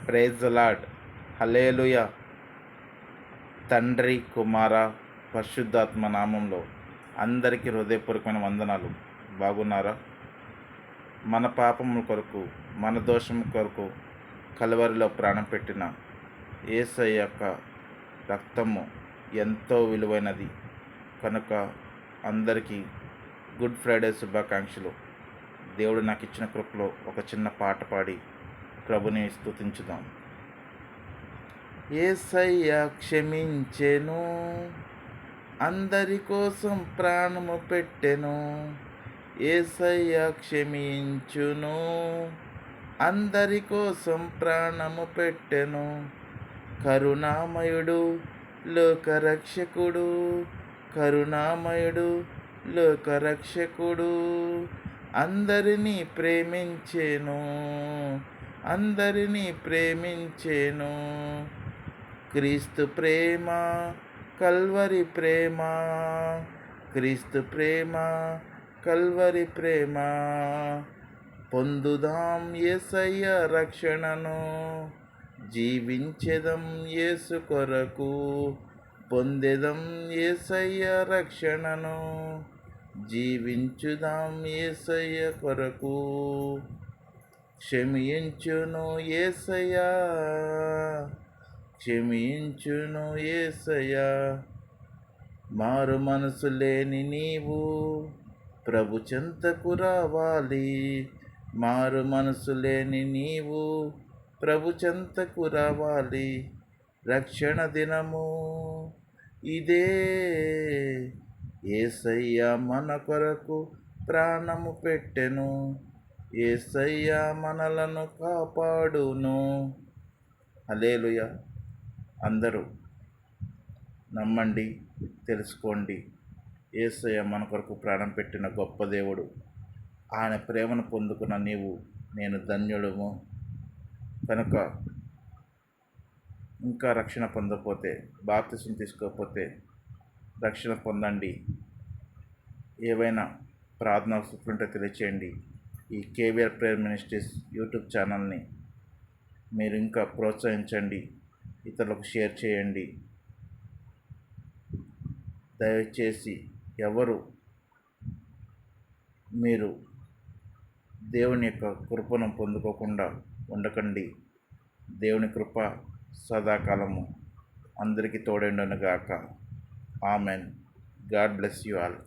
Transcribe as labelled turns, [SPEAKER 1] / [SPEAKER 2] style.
[SPEAKER 1] Praise the lord. హల్లెలూయా. తండ్రి, కుమార, పరిశుద్ధాత్మ నామంలో అందరికీ హృదయపూర్వకమైన వందనాలు. బాగున్నారా? మన పాపముల కొరకు, మన దోషము కొరకు కలవరిలో ప్రాణం పెట్టిన యేసయ్య యొక్క రక్తము ఎంతో విలువైనది కనుక అందరికీ గుడ్ ఫ్రైడే శుభాకాంక్షలు. దేవుడు నాకు ఇచ్చిన కృపలో ఒక చిన్న పాట పాడి ప్రభుని స్తుతించుదాం. యేసయ్య క్షమించెను, అందరి కోసం ప్రాణము పెట్టెను. యేసయ్య క్షమించును, అందరి కోసం ప్రాణము పెట్టెను. కరుణామయుడు, లోకరక్షకుడు, కరుణామయుడు, లోకరక్షకుడు. అందరినీ ప్రేమించెను, అందరినీ ప్రేమించెను. క్రీస్తు ప్రేమ, కల్వరి ప్రేమ, క్రీస్తు ప్రేమ, కల్వరి ప్రేమ. పొందుదాం యేసయ్య రక్షణను, జీవించెదం యేసు కొరకు. పొందెదం యేసయ్య రక్షణను, జీవించుదాం యేసయ్య కొరకు. క్షమించును యేసయ్య, క్షమించును యేసయ్య. మారు మనసు లేని నీవు ప్రభు చెంతకు రావాలి. మారు మనసు లేని నీవు ప్రభు చెంతకు రావాలి. రక్షణ దినము ఇదే, యేసయ్య మన కొరకు ప్రాణము పెట్టెను. యేసయ్య మనలను కాపాడును. హల్లెలూయా. అందరూ నమ్మండి, తెలుసుకోండి. యేసయ్య మన కొరకు ప్రాణం పెట్టిన గొప్ప దేవుడు. ఆయన ప్రేమను పొందుకున్న నీవు, నేను ధన్యుడము. కనుక ఇంకా రక్షణ పొందకపోతే, బాప్తిసం తీసుకోకపోతే రక్షణ పొందండి. ఏవైనా ప్రార్థన ఉంటే తెలియచేయండి. ఈ కేవీఆర్ ప్రేయర్ మినిస్ట్రీస్ యూట్యూబ్ ఛానల్ని మీరు ఇంకా ప్రోత్సహించండి, ఇతరులకు షేర్ చేయండి. దయచేసి ఎవరు మీరు దేవుని యొక్క కృపను పొందుకోకుండా ఉండకండి. దేవుని కృప సదాకాలము అందరికీ తోడైండును గాక. Amen. God bless you all.